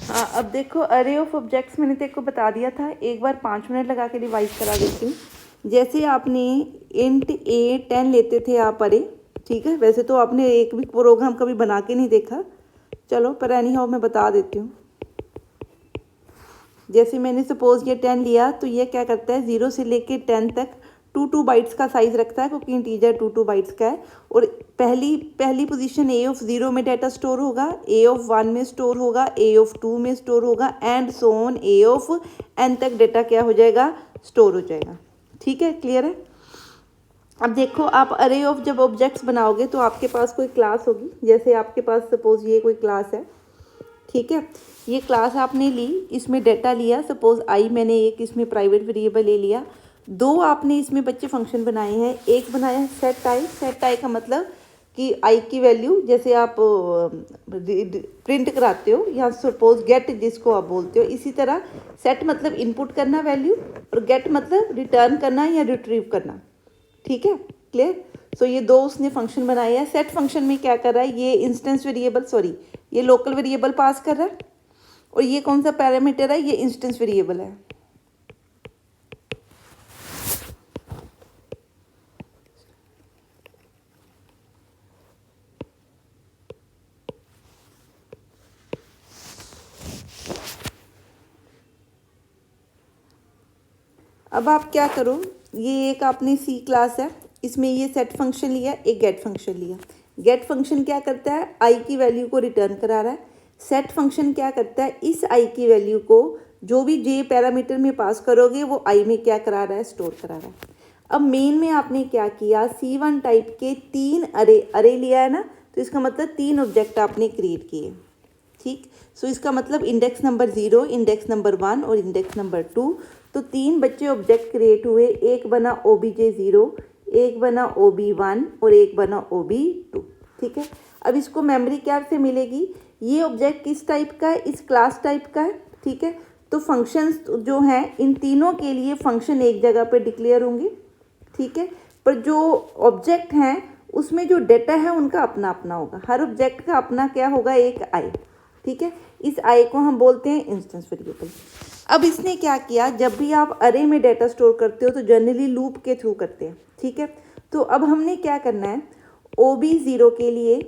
हाँ, अब देखो अरे ऑफ ऑब्जेक्ट्स मैंने तेरे को बता दिया था, एक बार 5 मिनट लगा के रिवाइज करा देती हूँ। जैसे आपने इंट ए 10 लेते थे आप अरे, ठीक है, वैसे तो आपने एक भी प्रोग्राम कभी बना के नहीं देखा, चलो पर एनी हाउ मैं बता देती हूँ। जैसे मैंने सपोज ये 10 लिया तो ये क्या करता है 0 से लेके 10 तक 2 बाइट्स का साइज़ रखता है, क्योंकि इंटीजर 2 बाइट्स का है। और पहली पोजीशन ए ऑफ 0 में डाटा स्टोर होगा, ए ऑफ 1 में स्टोर होगा, ए ऑफ 2 में स्टोर होगा, and so on A of n तक डाटा क्या हो जाएगा, स्टोर हो जाएगा। ठीक है, क्लियर है। अब देखो आप अरे ऑफ जब ऑब्जेक्ट्स बनाओगे तो आपके पास कोई क्लास होगी, जैसे आपके पास सपोज ये कोई क्लास है, ठीक है, ये क्लास आपने ली, इसमें डाटा लिया, सपोज आई मैंने एक इसमें प्राइवेट वेरिएबल ले लिया। दो आपने इसमें बच्चे फंक्शन बनाए हैं, एक बनाया है सेट आई। सेट आई का मतलब कि आई की वैल्यू जैसे आप प्रिंट कराते हो, या सपोज गेट जिसको आप बोलते हो, इसी तरह सेट मतलब इनपुट करना वैल्यू, और गेट मतलब रिटर्न करना या रिट्रीव करना। ठीक है, क्लियर। सो ये दो उसने फंक्शन बनाए हैं। सेट फंक्शन में क्या कर रहा है, ये इंस्टेंस वेरिएबल, सॉरी ये लोकल वेरिएबल पास कर रहा है, और ये कौन सा पैरामीटर है, ये इंस्टेंस वेरिएबल है। अब आप क्या करो, ये एक आपने सी क्लास है, इसमें ये सेट फंक्शन लिया, एक गेट फंक्शन लिया। गेट फंक्शन क्या करता है, आई की वैल्यू को रिटर्न करा रहा है। सेट फंक्शन क्या करता है, इस आई की वैल्यू को जो भी जे पैरामीटर में पास करोगे वो आई में क्या करा रहा है, स्टोर करा रहा है। अब मेन में आपने क्या किया, C1 टाइप के 3 अरे लिया है ना, तो इसका मतलब 3 ऑब्जेक्ट आपने क्रिएट किए। ठीक, सो इसका मतलब इंडेक्स नंबर 0, इंडेक्स नंबर 1 और इंडेक्स नंबर 2। तो 3 बच्चे ऑब्जेक्ट क्रिएट हुए, एक बना OBJ0, एक बना OB1 और एक बना OB2। ठीक है, अब इसको मेमोरी क्या से मिलेगी, ये ऑब्जेक्ट किस टाइप का है, इस क्लास टाइप का है। ठीक है, तो फंक्शंस जो हैं इन तीनों के लिए फंक्शन एक जगह पर डिक्लेयर होंगे। ठीक है, पर जो ऑब्जेक्ट हैं उसमें जो डेटा है उनका अपना अपना होगा, हर ऑब्जेक्ट का अपना क्या होगा, एक आई। ठीक है, इस आई को हम बोलते हैं इंस्टेंस वेरिएबल। अब इसने क्या किया, जब भी आप अरे में डाटा स्टोर करते हो तो जनरली लूप के थ्रू करते हैं। ठीक है, तो अब हमने क्या करना है, OB0 के लिए,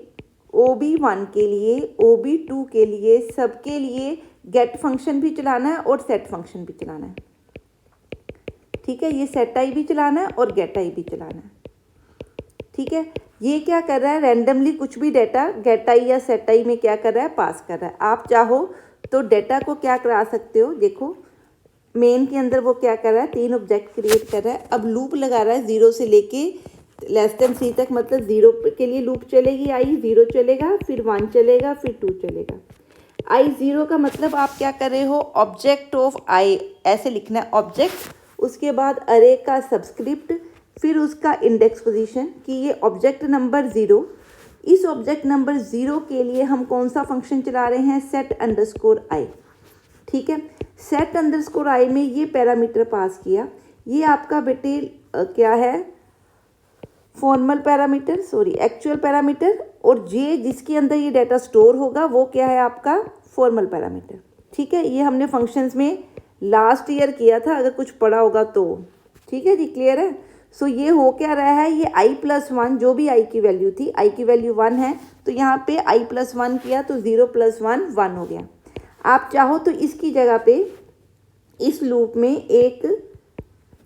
OB1 के लिए, OB2 के लिए, सबके लिए गेट फंक्शन भी चलाना है और सेट फंक्शन भी चलाना है। ठीक है, ये सेट आई भी चलाना है और गेट आई भी चलाना है। ठीक है, ये क्या कर रहा है, रैंडमली कुछ भी डाटा गेट आई या सेट आई में क्या कर रहा है, पास कर रहा है। आप चाहो तो डाटा को क्या करा सकते हो, देखो मेन के अंदर वो क्या कर रहा है, 3 ऑब्जेक्ट क्रिएट कर रहा है। अब लूप लगा रहा है 0 से लेके c तक, मतलब 0 के लिए लूप चलेगी, आई 0 चलेगा, फिर 1 चलेगा, फिर 2 चलेगा। आई 0 का मतलब आप क्या कर रहे हो, ऑब्जेक्ट ऑफ आई ऐसे लिखना है, ऑब्जेक्ट, उसके बाद अरे का सबस्क्रिप्ट, फिर उसका इंडेक्स पोजीशन, कि ये ऑब्जेक्ट नंबर 0। इस ऑब्जेक्ट नंबर 0 के लिए हम कौन सा फंक्शन चला रहे हैं, सेट अंडरस्कोर आई। ठीक है, सेट अंडरस्कोर आई में ये पैरामीटर पास किया, ये आपका बेटे क्या है, formal parameter, sorry actual parameter, और जे जिसके अंदर ये डाटा स्टोर होगा वो क्या है, आपका फॉर्मल पैरामीटर। ठीक है, ये हमने फंक्शंस में लास्ट ईयर किया था, अगर कुछ पढ़ा होगा तो। ठीक है जी, क्लियर है। सो ये हो क्या रहा है, ये i+1 जो भी i की वैल्यू थी, i की वैल्यू 1 है, तो यहाँ पे i+1 किया तो 0 + 1 1 हो गया। आप चाहो तो इसकी जगह पे इस लूप में एक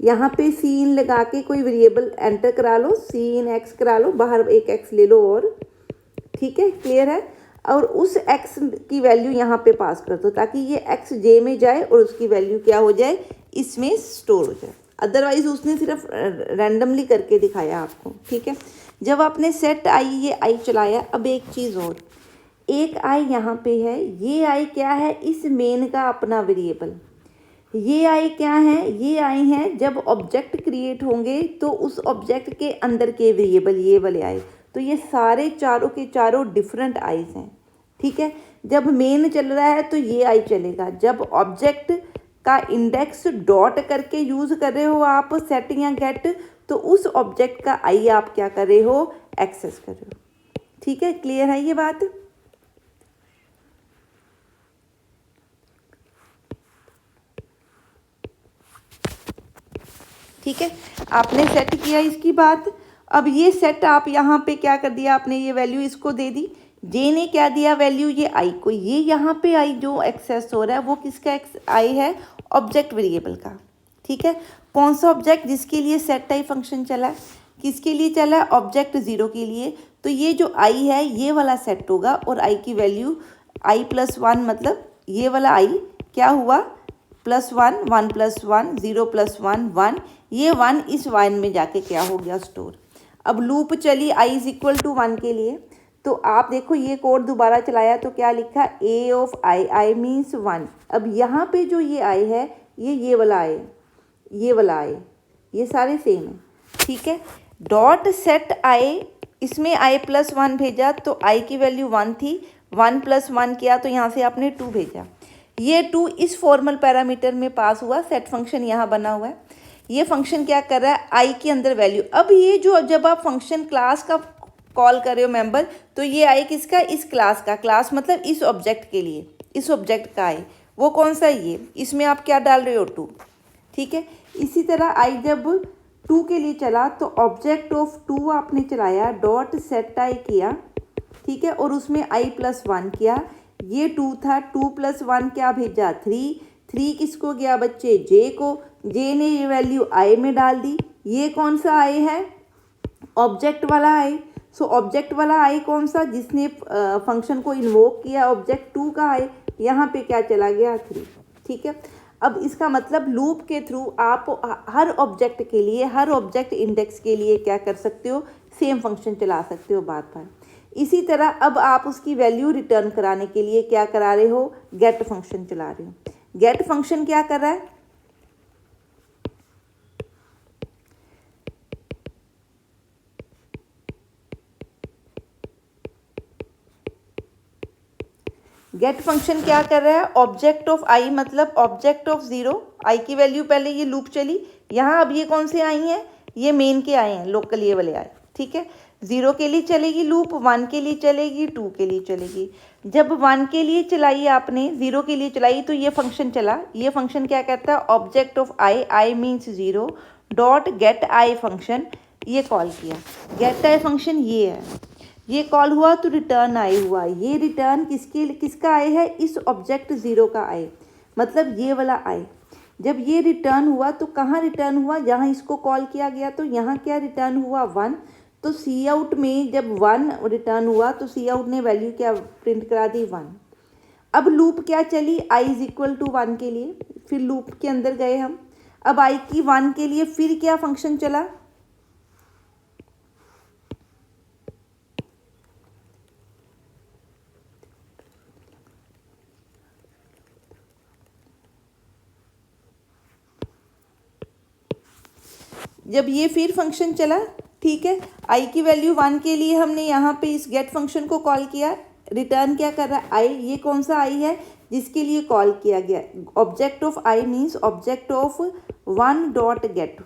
यहाँ पे सीन लगा के कोई वेरिएबल एंटर करा लो, सीन x करा लो, बाहर एक x ले लो, और ठीक है, क्लियर है। और उस x की वैल्यू यहाँ पे पास कर दो, ताकि ये x j में जाए और उसकी वैल्यू क्या हो जाए, इसमें स्टोर हो जाए। अदरवाइज उसने सिर्फ रैंडमली करके दिखाया आपको। ठीक है, जब आपने सेट आई ये आई चलाया, अब एक चीज़ और, एक आई यहाँ पे है, ये आई क्या है, इस मेन का अपना वेरिएबल। ये आई क्या है, ये आई है जब ऑब्जेक्ट क्रिएट होंगे तो उस ऑब्जेक्ट के अंदर के वेरिएबल ये वाले आए, तो ये सारे चारों के चारों डिफरेंट आईज हैं। ठीक है, जब मेन चल रहा है तो ये आई चलेगा, जब ऑब्जेक्ट का इंडेक्स डॉट करके यूज़ कर रहे हो आप सेट या गेट, तो उस ऑब्जेक्ट का आई आप क्या कर रहे हो, एक्सेस कर रहे हो। ठीक है, क्लियर है ये बात। ठीक है, आपने सेट किया इसकी बात। अब ये सेट आप यहाँ पे क्या कर दिया आपने, ये वैल्यू इसको दे दी, जे ने क्या दिया वैल्यू ये आई को, ये यहाँ पे आई जो एक्सेस हो रहा है वो किसका आई है, ऑब्जेक्ट वेरिएबल का। ठीक है, कौन सा ऑब्जेक्ट, जिसके लिए सेट टाइप फंक्शन चला है, किसके लिए चला है, ऑब्जेक्ट 0 के लिए। तो ये जो आई है ये वाला सेट होगा और आई की वैल्यू i+1 मतलब ये वाला आई क्या हुआ +1, 1+1, 0+1, 1, ये 1 इस 1 में जाके क्या हो गया स्टोर। अब लूप चली i = 1 के लिए, तो आप देखो ये कोड दोबारा चलाया तो क्या लिखा, a ऑफ i मीन्स 1। अब यहाँ पे जो ये i है ये वाला i, ये वाला i, ये सारे सेम है। ठीक है, डॉट सेट i, इसमें i+1 भेजा तो i की वैल्यू 1 थी, 1+1 किया तो यहाँ से आपने 2 भेजा, ये 2 इस फॉर्मल पैरामीटर में पास हुआ, सेट फंक्शन यहाँ बना हुआ है। ये फंक्शन क्या कर रहा है, आई के अंदर वैल्यू। अब ये जो जब आप फंक्शन क्लास का कॉल कर रहे हो मेंबर, तो ये आई किसका, इस क्लास का, क्लास मतलब इस ऑब्जेक्ट के लिए, इस ऑब्जेक्ट का आई, वो कौन सा ये, इसमें आप क्या डाल रहे हो 2। ठीक है, इसी तरह आई जब 2 के लिए चला तो ऑब्जेक्ट ऑफ 2 आपने चलाया, डॉट सेट आई किया। ठीक है, और उसमें i+1 किया, ये 2 था, 2+1 क्या भेजा 3 किसको गया बच्चे, जे को, जे ने ये वैल्यू i में डाल दी। ये कौन सा i है, ऑब्जेक्ट वाला i। सो ऑब्जेक्ट वाला i कौन सा, जिसने फंक्शन को इन्वोक किया, ऑब्जेक्ट 2 का i, यहाँ पे क्या चला गया 3। ठीक है, अब इसका मतलब लूप के थ्रू आप हर ऑब्जेक्ट के लिए, हर ऑब्जेक्ट इंडेक्स के लिए क्या कर सकते हो, सेम फंक्शन चला सकते हो बार बार। इसी तरह अब आप उसकी वैल्यू रिटर्न कराने के लिए क्या करा रहे हो, गेट फंक्शन चला रहे हो। गेट फंक्शन क्या कर रहा है, गेट फंक्शन क्या कर रहा है, ऑब्जेक्ट ऑफ आई मतलब ऑब्जेक्ट ऑफ 0, आई की वैल्यू पहले ये लूप चली यहाँ, अब ये कौन से आई हैं, ये मेन के आए हैं, लोकल ये वाले आए। ठीक है, 0 के लिए चलेगी लूप, 1 के लिए चलेगी, 2 के लिए चलेगी। जब 1 के लिए चलाई आपने, 0 के लिए चलाई तो ये फंक्शन चला, ये फंक्शन क्या कहता है, object of I means 0 dot gate I function, ये कॉल किया। गेट आई फंक्शन ये है, ये कॉल हुआ तो रिटर्न आई हुआ, ये रिटर्न किसका आई है, इस ऑब्जेक्ट 0 का आई, मतलब ये वाला आई। जब ये रिटर्न हुआ तो कहाँ रिटर्न हुआ, जहाँ इसको कॉल किया गया, तो यहाँ क्या रिटर्न हुआ 1। तो सी आउट में जब 1 रिटर्न हुआ तो सी आउट ने वैल्यू क्या प्रिंट करा दी 1। अब लूप क्या चली, i = 1 के लिए, फिर लूप के अंदर गए हम, अब i की 1 के लिए फिर क्या फंक्शन चला, जब ये फिर फंक्शन चला। ठीक है, आई की वैल्यू 1 के लिए हमने यहाँ पे इस गेट फंक्शन को कॉल किया, रिटर्न क्या कर रहा है आई, ये कौन सा आई है जिसके लिए कॉल किया गया, object of I means object of 1 dot gate,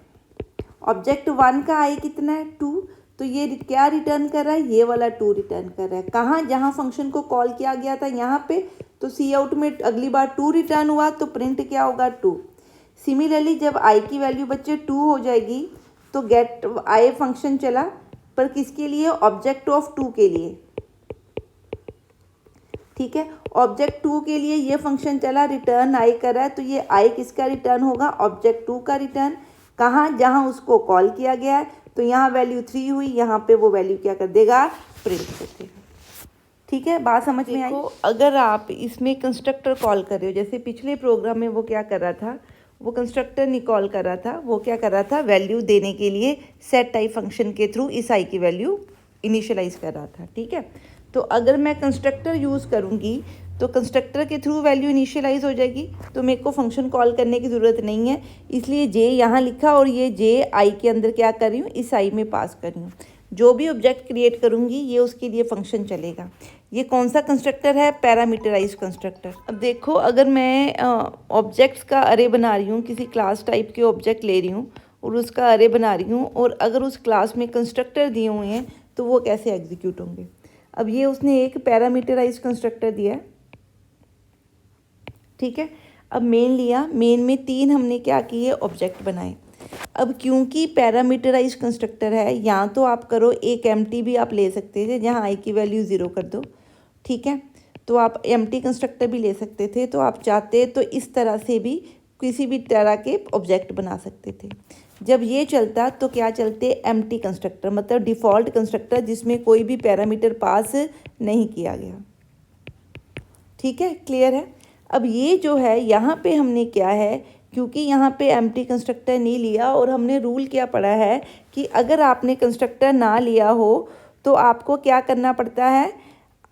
object 1 का आई कितना है 2, तो ये क्या रिटर्न कर रहा है, ये वाला 2 रिटर्न कर रहा है। कहाँ, जहाँ फंक्शन को कॉल किया गया था यहाँ पे, तो सी आउट में अगली बार 2 रिटर्न हुआ तो प्रिंट क्या होगा 2। सिमिलरली जब आई की वैल्यू बच्चे 2 हो जाएगी तो गेट आई फंक्शन चला, पर किसके लिए, ऑब्जेक्ट ऑफ 2 के लिए। ठीक है, ऑब्जेक्ट 2 के लिए ये फंक्शन चला, रिटर्न आई कर रहा है, तो ये आई किसका रिटर्न होगा, ऑब्जेक्ट 2 का रिटर्न। कहाँ, जहाँ उसको कॉल किया गया है, तो यहाँ वैल्यू 3 हुई, यहाँ पे वो वैल्यू क्या कर देगा, प्रिंट कर देगा। ठीक है, बात समझ में आई। अगर आप इसमें कंस्ट्रक्टर कॉल कर रहे हो, जैसे पिछले प्रोग्राम में वो क्या कर रहा था, वो कंस्ट्रक्टर नहीं कॉल कर रहा था, वो क्या कर रहा था, वैल्यू देने के लिए सेट टाइप फंक्शन के थ्रू इस आई की वैल्यू इनिशियलाइज कर रहा था। ठीक है, तो अगर मैं कंस्ट्रक्टर यूज़ करूँगी तो कंस्ट्रक्टर के थ्रू वैल्यू इनिशियलाइज हो जाएगी, तो मेरे को फंक्शन कॉल करने की ज़रूरत नहीं है, इसलिए जे यहाँ लिखा और ये जे आई के अंदर क्या कर रही हूँ, इस आई में पास कर रही हूँ। जो भी ऑब्जेक्ट क्रिएट करूँगी ये उसके लिए फंक्शन चलेगा। ये कौन सा कंस्ट्रक्टर है, पैरामीटराइज कंस्ट्रक्टर। अब देखो, अगर मैं ऑब्जेक्ट्स का अरे बना रही हूँ, किसी क्लास टाइप के ऑब्जेक्ट ले रही हूँ और उसका अरे बना रही हूँ, और अगर उस क्लास में कंस्ट्रक्टर दिए हुए हैं तो वो कैसे एग्जीक्यूट होंगे। अब ये उसने एक पैरामीटराइज कंस्ट्रक्टर दिया है। ठीक है, अब मेन लिया, मेन में 3 हमने क्या किए, ऑब्जेक्ट बनाए। अब क्योंकि पैरामीटराइज कंस्ट्रक्टर है, या तो आप करो एक एम्प्टी भी आप ले सकते थे जहाँ आई की वैल्यू 0 कर दो, ठीक है, तो आप एम्प्टी कंस्ट्रक्टर भी ले सकते थे। तो आप चाहते तो इस तरह से भी किसी भी तरह के ऑब्जेक्ट बना सकते थे। जब ये चलता तो क्या चलते, एम्प्टी कंस्ट्रक्टर, मतलब डिफ़ॉल्ट कंस्ट्रक्टर जिसमें कोई भी पैरामीटर पास नहीं किया गया। ठीक है, क्लियर है। अब ये जो है यहाँ पे हमने क्या है, क्योंकि यहाँ पे एम्प्टी कंस्ट्रक्टर नहीं लिया, और हमने रूल क्या पढ़ा है कि अगर आपने कंस्ट्रक्टर ना लिया हो तो आपको क्या करना पड़ता है,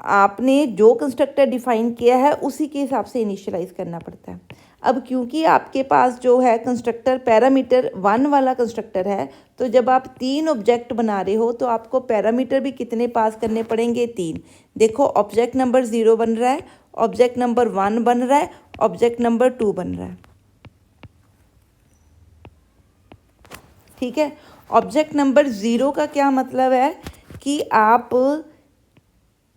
आपने जो कंस्ट्रक्टर डिफाइन किया है उसी के हिसाब से इनिशियलाइज करना पड़ता है। अब क्योंकि आपके पास जो है कंस्ट्रक्टर पैरामीटर 1 वाला कंस्ट्रक्टर है, तो जब आप 3 ऑब्जेक्ट बना रहे हो तो आपको पैरामीटर भी कितने पास करने पड़ेंगे, 3। देखो ऑब्जेक्ट नंबर 0 बन रहा है, ऑब्जेक्ट नंबर 1 बन रहा है, ऑब्जेक्ट नंबर 2 बन रहा है। ठीक है, ऑब्जेक्ट नंबर 0 का क्या मतलब है कि आप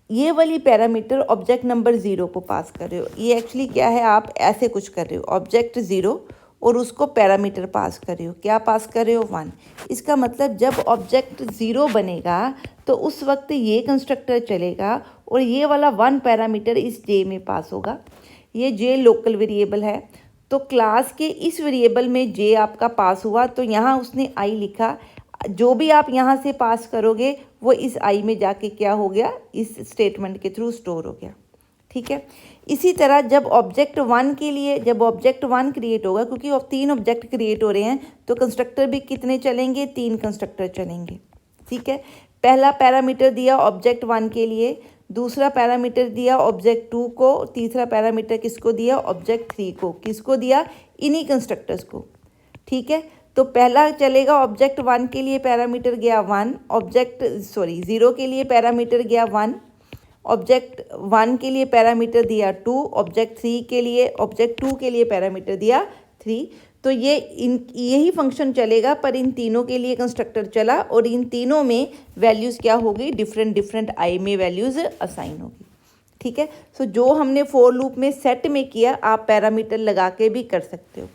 ये वाली पैरामीटर ऑब्जेक्ट नंबर 0 को पास कर रहे हो। ये एक्चुअली क्या है, आप ऐसे कुछ कर रहे हो, ऑब्जेक्ट 0 और उसको पैरामीटर पास कर रहे हो, क्या पास कर रहे हो, 1। इसका मतलब जब ऑब्जेक्ट 0 बनेगा तो उस वक्त ये कंस्ट्रक्टर चलेगा और ये वाला 1 पैरामीटर इस जे में पास होगा। ये जे लोकल वेरिएबल है, तो क्लास के इस वेरिएबल में जे आपका पास हुआ, तो यहाँ उसने आई लिखा, जो भी आप यहाँ से पास करोगे वो इस आई में जाके क्या हो गया, इस स्टेटमेंट के थ्रू स्टोर हो गया। ठीक है, इसी तरह जब ऑब्जेक्ट 1 के लिए, जब ऑब्जेक्ट 1 क्रिएट होगा, क्योंकि 3 ऑब्जेक्ट क्रिएट हो रहे हैं तो कंस्ट्रक्टर भी कितने चलेंगे, 3 कंस्ट्रक्टर चलेंगे। ठीक है, पहला पैरामीटर दिया ऑब्जेक्ट 1 के लिए, दूसरा पैरामीटर दिया ऑब्जेक्ट 2 को, तीसरा पैरामीटर किसको दिया, ऑब्जेक्ट 3 को। किसको दिया, इन्हीं कंस्ट्रक्टर्स को। ठीक है, तो पहला चलेगा ऑब्जेक्ट 1 के लिए पैरामीटर गया 1, ऑब्जेक्ट 0 के लिए पैरामीटर गया 1, ऑब्जेक्ट 1 के लिए पैरामीटर दिया 2, ऑब्जेक्ट 3 के लिए, ऑब्जेक्ट 2 के लिए पैरामीटर दिया 3। तो ये यही फंक्शन चलेगा, पर इन तीनों के लिए कंस्ट्रक्टर चला और इन तीनों में वैल्यूज़ क्या होगी, डिफरेंट आई में वैल्यूज़ असाइन होगी। ठीक है, सो जो हमने फॉर लूप में सेट में किया आप पैरामीटर लगा के भी कर सकते हो।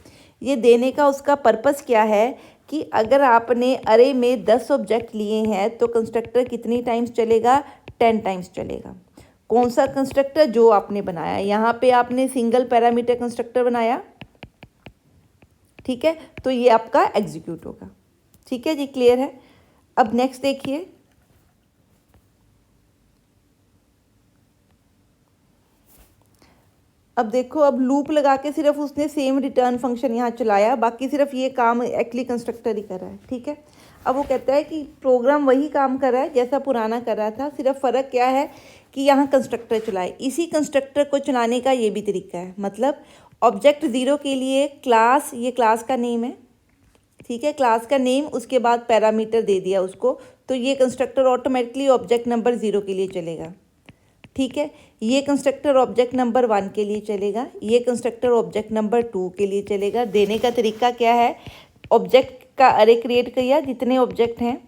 ये देने का उसका पर्पस क्या है कि अगर आपने अरे में 10 ऑब्जेक्ट लिए हैं तो कंस्ट्रक्टर कितनी टाइम्स चलेगा, 10 टाइम्स चलेगा। कौन सा कंस्ट्रक्टर, जो आपने बनाया, यहाँ पे आपने सिंगल पैरामीटर कंस्ट्रक्टर बनाया, ठीक है, तो ये आपका एग्जीक्यूट होगा। ठीक है जी, क्लियर है। अब नेक्स्ट देखिए, अब देखो, अब लूप लगा के सिर्फ उसने सेम रिटर्न फंक्शन यहाँ चलाया, बाकी सिर्फ ये काम एक्चुअली कंस्ट्रक्टर ही कर रहा है। ठीक है, अब वो कहता है कि प्रोग्राम वही काम कर रहा है जैसा पुराना कर रहा था, सिर्फ फ़र्क क्या है कि यहाँ कंस्ट्रक्टर चलाए। इसी कंस्ट्रक्टर को चलाने का ये भी तरीका है, मतलब ऑब्जेक्ट 0 के लिए क्लास, ये क्लास का नेम है, ठीक है, क्लास का नेम, उसके बाद पैरामीटर दे दिया उसको, तो ये कंस्ट्रक्टर ऑटोमेटिकली ऑब्जेक्ट नंबर 0 के लिए चलेगा। ठीक है, ये कंस्ट्रक्टर ऑब्जेक्ट नंबर 1 के लिए चलेगा, ये कंस्ट्रक्टर ऑब्जेक्ट नंबर 2 के लिए चलेगा। देने का तरीका क्या है, ऑब्जेक्ट का अरे क्रिएट किया, जितने ऑब्जेक्ट हैं,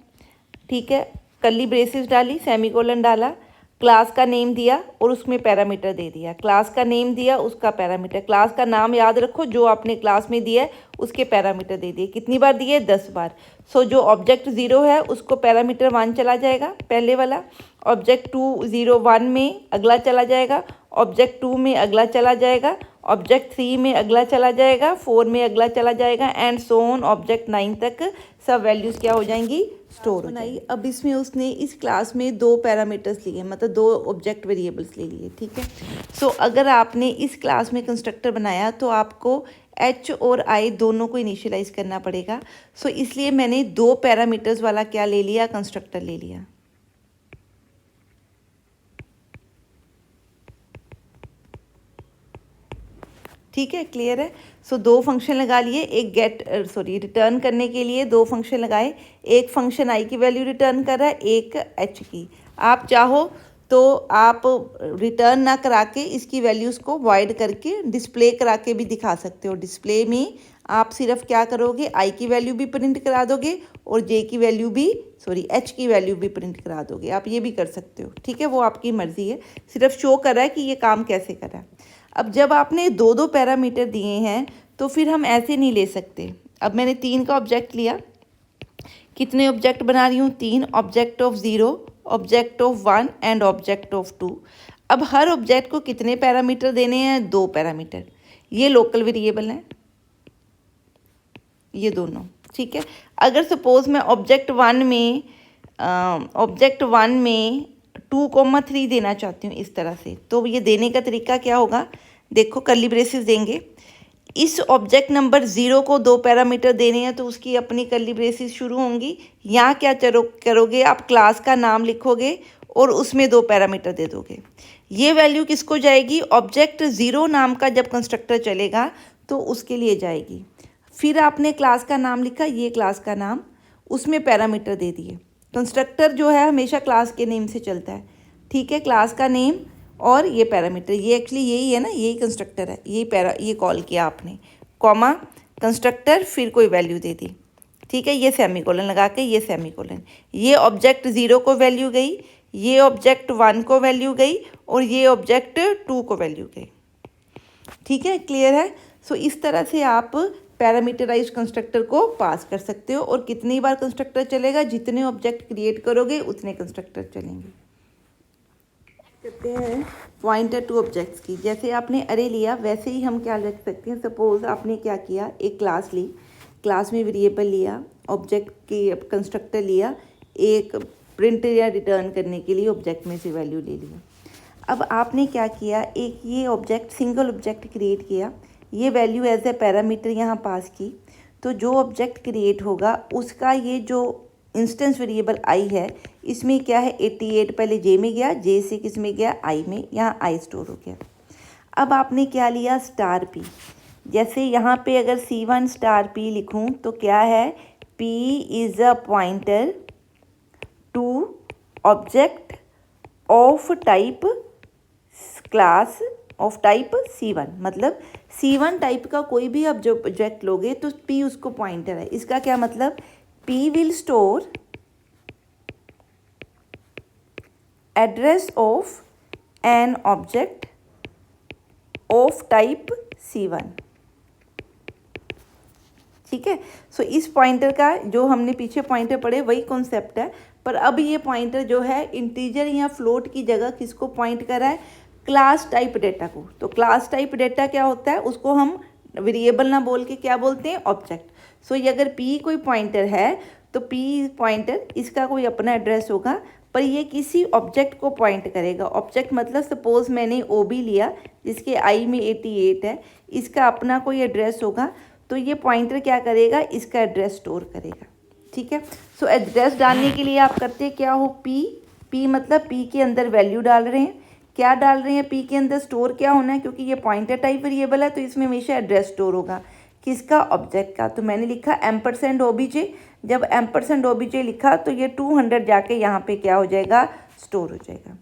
ठीक है, कर्ली ब्रेसेस डाली, सेमीकोलन डाला, क्लास का नेम दिया और उसमें पैरामीटर दे दिया, क्लास का नेम दिया, उसका पैरामीटर, क्लास का नाम याद रखो जो आपने क्लास में दिया है उसके पैरामीटर दे दिए। कितनी बार दिए, 10 बार। सो जो ऑब्जेक्ट 0 है उसको पैरामीटर 1 चला जाएगा, पहले वाला, ऑब्जेक्ट 2 0 1 में अगला चला जाएगा, ऑब्जेक्ट 2 में अगला चला जाएगा, ऑब्जेक्ट 3 में अगला चला जाएगा, 4 में अगला चला जाएगा, एंड सो ऑन ऑब्जेक्ट 9 तक सब वैल्यूज़ क्या हो जाएंगी, स्टोर हो जाएगी। अब इसमें उसने इस क्लास में 2 पैरामीटर्स लिए, मतलब 2 ऑब्जेक्ट वेरिएबल्स ले लिए। ठीक है, सो अगर आपने इस क्लास में कंस्ट्रक्टर बनाया तो आपको एच और आई दोनों को इनिशियलाइज करना पड़ेगा। सो इसलिए मैंने 2 पैरामीटर्स वाला क्या ले लिया, कंस्ट्रक्टर ले लिया। ठीक है, क्लियर है। सो 2 फंक्शन लगा लिए, एक रिटर्न करने के लिए 2 फंक्शन लगाए, एक फंक्शन आई की वैल्यू रिटर्न कर रहा है, एक एच की। आप चाहो तो आप रिटर्न ना करा के इसकी वैल्यूज़ को वॉइड करके डिस्प्ले करा के भी दिखा सकते हो। डिस्प्ले में आप सिर्फ क्या करोगे, आई की वैल्यू भी प्रिंट करा दोगे और जे की वैल्यू भी, एच की वैल्यू भी प्रिंट करा दोगे। आप ये भी कर सकते हो, ठीक है, वो आपकी मर्ज़ी है, सिर्फ शो कर रहा है कि ये काम कैसे कर रहा है। अब जब आपने 2 पैरामीटर दिए हैं तो फिर हम ऐसे नहीं ले सकते। अब मैंने 3 का ऑब्जेक्ट लिया, कितने ऑब्जेक्ट बना रही हूँ, 3, object of 0, object of 1 and object of 2। अब हर ऑब्जेक्ट को कितने पैरामीटर देने हैं, 2 पैरामीटर। ये लोकल वेरिएबल हैं, ये दोनों, ठीक है। अगर सपोज मैं ऑब्जेक्ट वन में 2,3 देना चाहती हूँ इस तरह से, तो ये देने का तरीका क्या होगा, देखो कर्ली ब्रेसेस देंगे। इस ऑब्जेक्ट नंबर 0 को 2 पैरामीटर देने हैं तो उसकी अपनी कर्ली ब्रेसेस शुरू होंगी। यहाँ क्या करोगे आप, क्लास का नाम लिखोगे और उसमें 2 पैरामीटर दे दोगे। ये वैल्यू किसको जाएगी, ऑब्जेक्ट 0 नाम का जब कंस्ट्रक्टर चलेगा तो उसके लिए जाएगी। फिर आपने क्लास का नाम लिखा, ये क्लास का नाम, उसमें पैरामीटर दे दिए। कंस्ट्रक्टर जो है हमेशा क्लास के नेम से चलता है, ठीक है, क्लास का नेम और ये पैरामीटर, ये एक्चुअली यही है ना, यही कंस्ट्रक्टर है, ये कॉल किया आपने, कॉमा कंस्ट्रक्टर, फिर कोई वैल्यू दे दी, ठीक है, ये सेमीकोलन लगा के, ये सेमीकोलन, ये ऑब्जेक्ट 0 को वैल्यू गई, ये ऑब्जेक्ट 1 को वैल्यू गई और ये ऑब्जेक्ट 2 को वैल्यू गई, ठीक है, क्लियर है। सो इस तरह से आप पैरामीटराइज कंस्ट्रक्टर को पास कर सकते हो, और कितनी बार कंस्ट्रक्टर चलेगा, जितने ऑब्जेक्ट क्रिएट करोगे उतने कंस्ट्रक्टर चलेंगे। करते हैं पॉइंटर टू ऑब्जेक्ट्स की। जैसे आपने अरे लिया वैसे ही हम क्या रख सकते हैं, सपोज आपने क्या किया, एक क्लास ली, क्लास में वेरिएबल लिया, ऑब्जेक्ट की कंस्ट्रक्टर लिया, एक प्रिंट या रिटर्न करने के लिए ऑब्जेक्ट में से वैल्यू ले लिया। अब आपने क्या किया, एक ये ऑब्जेक्ट, सिंगल ऑब्जेक्ट क्रिएट किया, ये वैल्यू एज ए पैरामीटर यहाँ पास की, तो जो ऑब्जेक्ट क्रिएट होगा उसका ये जो इंस्टेंस वेरिएबल आई है, इसमें क्या है 88 पहले जे में गया, जे से किस में गया, आई में, यहाँ आई स्टोर हो गया। अब आपने क्या लिया, स्टार पी। जैसे यहाँ पे अगर C1 स्टार पी लिखूँ तो क्या है, P is a pointer to object of type class of type C1, मतलब C1 टाइप का कोई भी आप जो ऑब्जेक्ट लोगे तो P उसको पॉइंटर है। इसका क्या मतलब, P will store address of an object of type C1, ठीक है। सो इस पॉइंटर का जो हमने पीछे पॉइंटर पढ़े वही कॉन्सेप्ट है, पर अब ये पॉइंटर जो है इंटीजर या फ्लोट की जगह किसको पॉइंट कर रहा है, क्लास टाइप डेटा को। तो क्लास टाइप डेटा क्या होता है, उसको हम वेरिएबल ना बोल के क्या बोलते हैं, ऑब्जेक्ट। सो ये अगर P कोई पॉइंटर है तो P पॉइंटर, इसका कोई अपना एड्रेस होगा, पर ये किसी ऑब्जेक्ट को पॉइंट करेगा। ऑब्जेक्ट मतलब सपोज मैंने OB लिया जिसके I में 88 है, इसका अपना कोई एड्रेस होगा, तो ये पॉइंटर क्या करेगा, इसका एड्रेस स्टोर करेगा, ठीक है। सो एड्रेस डालने के लिए आप करते क्या हो, P मतलब P के अंदर वैल्यू डाल रहे हैं, क्या डाल रहे हैं, P के अंदर स्टोर क्या होना है, क्योंकि ये पॉइंटर टाइप वेरिएबल है तो इसमें हमेशा एड्रेस स्टोर होगा, किसका, ऑब्जेक्ट का। तो मैंने लिखा %obj, जब %obj लिखा तो ये 200 जाके यहाँ पे क्या हो जाएगा, स्टोर हो जाएगा।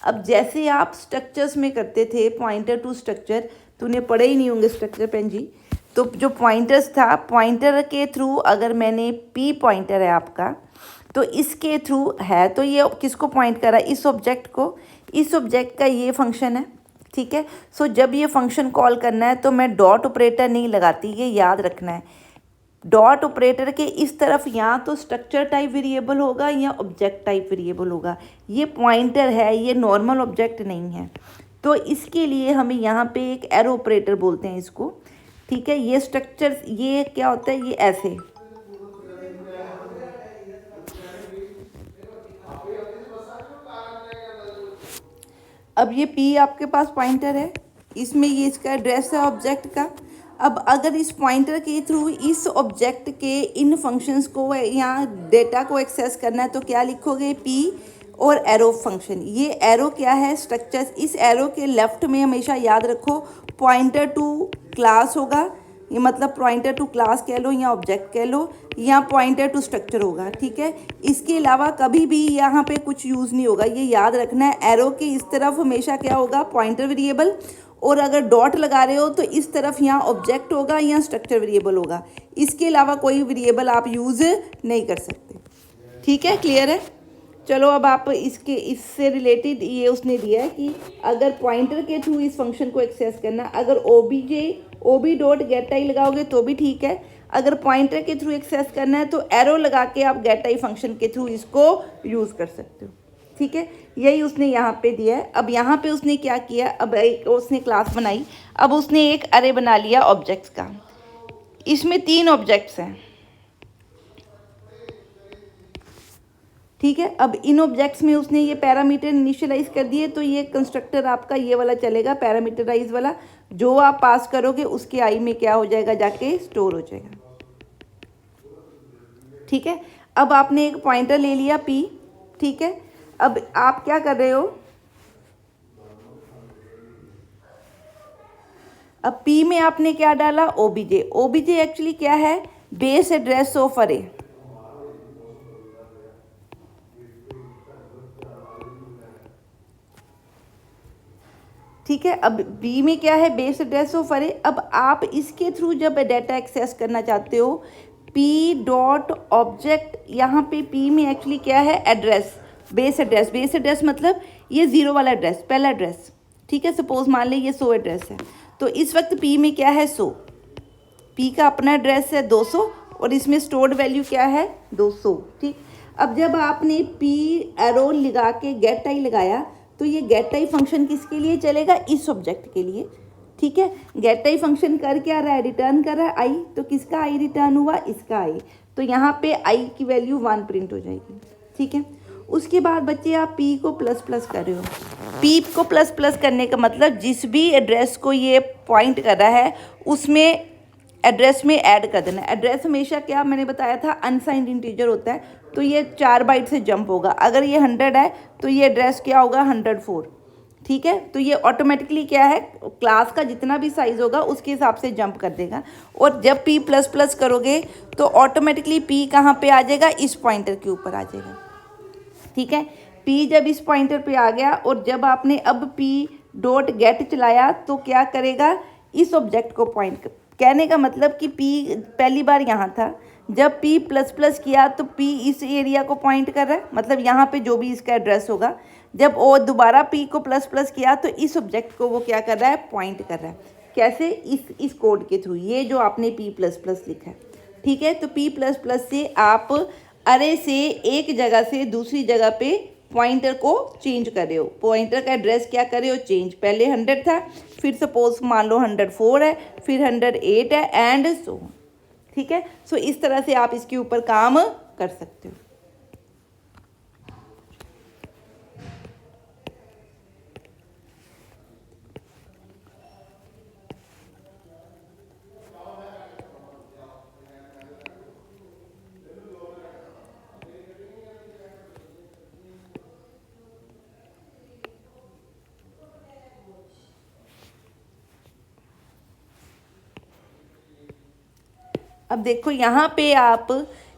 अब जैसे आप स्ट्रक्चर्स में करते थे, पॉइंटर टू स्ट्रक्चर, तूने पढ़े ही नहीं होंगे स्ट्रक्चर पेन जी, तो जो पॉइंटर्स था, पॉइंटर के थ्रू अगर मैंने P पॉइंटर है आपका, तो इसके थ्रू है, तो ये किसको पॉइंट करा, इस ऑब्जेक्ट को, इस ऑब्जेक्ट का ये फंक्शन है, ठीक है। सो जब ये फंक्शन कॉल करना है तो मैं डॉट ऑपरेटर नहीं लगाती, ये याद रखना है। डॉट ऑपरेटर के इस तरफ या तो स्ट्रक्चर टाइप वेरिएबल होगा या ऑब्जेक्ट टाइप वेरिएबल होगा। ये पॉइंटर है, ये नॉर्मल ऑब्जेक्ट नहीं है, तो इसके लिए हमें यहाँ पे एक एरो ऑपरेटर बोलते हैं इसको, ठीक है। ये स्ट्रक्चर, ये क्या होता है, ये ऐसे, अब ये P आपके पास पॉइंटर है, इसमें ये इसका एड्रेस है ऑब्जेक्ट का। अब अगर इस पॉइंटर के थ्रू इस ऑब्जेक्ट के इन फंक्शंस को या डेटा को एक्सेस करना है तो क्या लिखोगे, P और एरो फंक्शन। ये एरो क्या है, स्ट्रक्चर। इस एरो के लेफ्ट में हमेशा याद रखो पॉइंटर टू क्लास होगा, ये मतलब पॉइंटर टू क्लास कह लो या ऑब्जेक्ट कह लो, या पॉइंटर टू स्ट्रक्चर होगा, ठीक है। इसके अलावा कभी भी यहाँ पे कुछ यूज़ नहीं होगा, ये याद रखना है। एरो के इस तरफ हमेशा क्या होगा, पॉइंटर वेरिएबल, और अगर डॉट लगा रहे हो तो इस तरफ यहाँ ऑब्जेक्ट होगा या स्ट्रक्चर वेरिएबल होगा। इसके अलावा कोई वेरिएबल आप यूज़ नहीं कर सकते, ठीक है, क्लियर है। चलो अब आप इससे रिलेटेड ये उसने दिया है कि अगर पॉइंटर के थ्रू इस फंक्शन को एक्सेस करना, अगर ob.get लगाओगे तो भी ठीक है, अगर पॉइंटर के थ्रू एक्सेस करना है तो एरो लगा के आप गेट आई फंक्शन के थ्रू इसको यूज़ कर सकते हो। ठीक है, यही उसने यहाँ पे दिया है। अब यहाँ पे उसने क्या किया, अब एक उसने क्लास बनाई, अब उसने एक अरे बना लिया ऑब्जेक्ट्स का। इसमें 3 ऑब्जेक्ट्स हैं। ठीक है, अब इन ऑब्जेक्ट्स में उसने ये पैरामीटर इनिशियलाइज कर दिए, तो ये कंस्ट्रक्टर आपका ये वाला चलेगा, पैरामीटराइज वाला। जो आप पास करोगे उसके आई में क्या हो जाएगा, जाके स्टोर हो जाएगा। ठीक है, अब आपने एक पॉइंटर ले लिया p। ठीक है, अब आप क्या कर रहे हो, अब p में आपने क्या डाला, obj। obj एक्चुअली क्या है, बेस एड्रेस ऑफ अरे। ठीक है, अब b में क्या है, बेस एड्रेस ऑफ अरे। अब आप इसके थ्रू जब डाटा एक्सेस करना चाहते हो, p डॉट ऑब्जेक्ट, यहाँ पे p में एक्चुअली क्या है, address, base address. Base address मतलब ये 0 वाला एड्रेस, पहला एड्रेस। ठीक है, सपोज मान ले ये 100 एड्रेस है, तो इस वक्त p में क्या है, 100। p का अपना एड्रेस है 200 और इसमें स्टोर्ड वैल्यू क्या है, 200। ठीक, अब जब आपने p एरो लगा के गेट आई लगाया, तो ये गेट आई फंक्शन किसके लिए चलेगा, इस ऑब्जेक्ट के लिए। ठीक है, गेट आई फंक्शन कर क्या रहा है, रिटर्न कर रहा है आई। तो किसका आई रिटर्न हुआ, इसका आई। तो यहाँ पे आई की वैल्यू 1 प्रिंट हो जाएगी। ठीक है, उसके बाद बच्चे आप p को प्लस प्लस कर रहे हो। p को प्लस प्लस करने का मतलब जिस भी एड्रेस को ये पॉइंट कर रहा है उसमें एड्रेस में ऐड कर देना। एड्रेस हमेशा क्या मैंने बताया था, अनसाइंड इंटीजर होता है, तो ये 4 बाइट से जंप होगा। अगर ये 100 है तो ये एड्रेस क्या होगा, 104। ठीक है, तो ये ऑटोमेटिकली क्या है, क्लास का जितना भी साइज होगा उसके हिसाब से जंप कर देगा। और जब p प्लस प्लस करोगे तो ऑटोमेटिकली p कहाँ पे आ जाएगा, इस पॉइंटर के ऊपर आ जाएगा। ठीक है, p जब इस पॉइंटर पे आ गया और जब आपने अब p डॉट गेट चलाया तो क्या करेगा, इस ऑब्जेक्ट को पॉइंट। कहने का मतलब कि p पहली बार यहाँ था, जब p प्लस प्लस किया तो p इस एरिया को पॉइंट कर रहा है, मतलब यहाँ पे जो भी इसका एड्रेस होगा। जब वो दोबारा p को प्लस प्लस किया तो इस ऑब्जेक्ट को वो क्या कर रहा है, पॉइंट कर रहा है। कैसे, इस कोड के थ्रू, ये जो आपने p प्लस प्लस लिखा है। ठीक है, तो p प्लस प्लस से आप अरे से एक जगह से दूसरी जगह पे पॉइंटर को चेंज कर रहे हो। पॉइंटर का एड्रेस क्या कर रहे हो, चेंज। पहले 100 था, फिर सपोज मान लो 104 है, फिर 108 है, एंड सो। ठीक है, सो इस तरह से आप इसके ऊपर काम कर सकते हो। अब देखो यहाँ पे आप,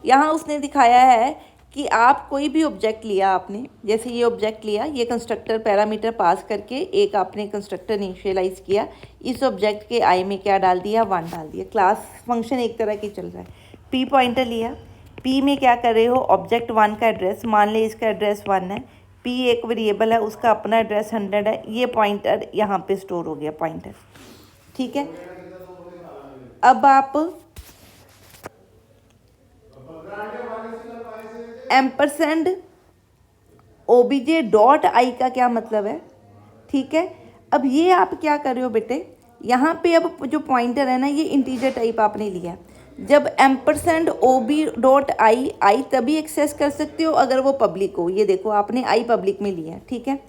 यहाँ उसने दिखाया है कि आप कोई भी ऑब्जेक्ट लिया आपने, जैसे ये ऑब्जेक्ट लिया, ये कंस्ट्रक्टर पैरामीटर पास करके एक आपने कंस्ट्रक्टर इनिशियलाइज किया, इस ऑब्जेक्ट के आई में क्या डाल दिया, 1 डाल दिया। क्लास फंक्शन एक तरह की चल रहा है। p पॉइंटर लिया, p में क्या कर रहे हो, ऑब्जेक्ट 1 का एड्रेस, मान ले इसका एड्रेस 1 है, p एक वेरिएबल है, उसका अपना एड्रेस 100 है, ये पॉइंटर यहाँ पे स्टोर हो गया पॉइंटर। ठीक है, अब आप एम्परसेंड ओबीजे डॉट आई का क्या मतलब है। ठीक है, अब ये आप क्या कर रहे हो बेटे, यहाँ पे अब जो पॉइंटर है ना, ये इंटीजर टाइप आपने लिया। जब एम्परसेंड ओबी डॉट आई तभी एक्सेस कर सकते हो अगर वो पब्लिक हो। ये देखो आपने आई पब्लिक में लिया। ठीक है,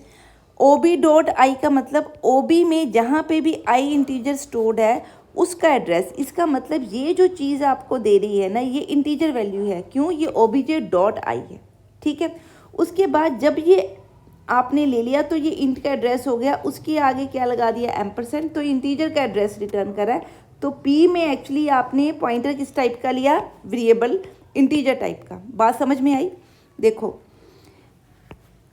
ओबी डॉट आई का मतलब ओबी में जहाँ पे भी आई इंटीजर स्टोर्ड है उसका एड्रेस। इसका मतलब ये जो चीज़ आपको दे रही है ना, ये इंटीजर वैल्यू है। क्यों, ये ओबीजे डॉट आई है। ठीक है, उसके बाद जब ये आपने ले लिया तो ये इंट का एड्रेस हो गया, उसके आगे क्या लगा दिया, एम्परसेंड, तो इंटीजर का एड्रेस रिटर्न करा है। तो p में एक्चुअली आपने पॉइंटर किस टाइप का लिया, वेरिएबल इंटीजर टाइप का। बात समझ में आई। देखो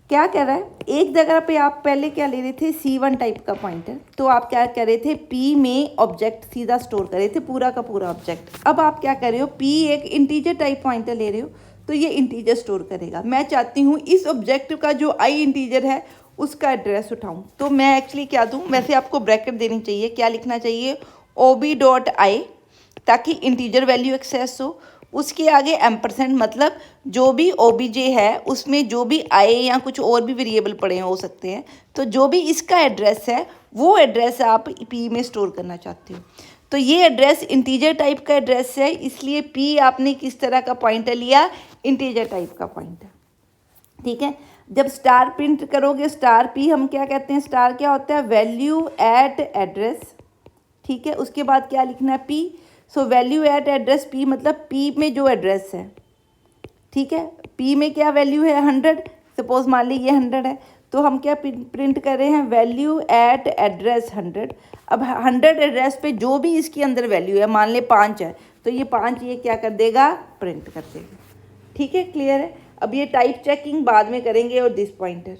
क्या कह रहा है, एक जगह पे आप पहले क्या ले रहे थे, C1 टाइप का पॉइंटर, तो आप क्या कर रहे थे, P में ऑब्जेक्ट सीधा स्टोर कर रहे थे, पूरा का पूरा ऑब्जेक्ट। अब आप क्या कर रहे हो, P एक इंटीजर टाइप पॉइंटर ले रहे हो, तो ये इंटीजर स्टोर करेगा। मैं चाहती हूँ इस ऑब्जेक्ट का जो आई इंटीजर है उसका एड्रेस उठाऊँ, तो मैं एक्चुअली क्या दूँ, वैसे आपको ब्रैकेट देनी चाहिए, क्या लिखना चाहिए, OB डॉट आई, ताकि इंटीजर वैल्यू एक्सेस हो। उसके आगे एम्परसेंड, मतलब जो भी ओबीजे है उसमें जो भी आए या कुछ और भी वेरिएबल पड़े हो सकते हैं, तो जो भी इसका एड्रेस है वो एड्रेस आप पी में स्टोर करना चाहते हो। तो ये एड्रेस इंटीजर टाइप का एड्रेस है, इसलिए पी आपने किस तरह का पॉइंटर लिया, इंटीजर टाइप का पॉइंटर। ठीक है, जब स्टार प्रिंट करोगे स्टार पी, हम क्या कहते हैं, स्टार क्या होता है, वैल्यू एट एड्रेस। ठीक है, उसके बाद क्या लिखना है, P. So value eight address P, मतलब पी में जो एड्रेस है। ठीक है, पी में क्या वैल्यू है, 100। सपोज मान ली ये 100 है, तो हम क्या प्रिंट कर रहे हैं, वैल्यू एट एड्रेस 100। अब 100 एड्रेस पे जो भी इसके अंदर वैल्यू है, मान ले 5 है, तो ये 5 ये क्या कर देगा, प्रिंट कर देगा। ठीक है, क्लियर है। अब ये टाइप चेकिंग बाद में करेंगे और दिस पॉइंटर।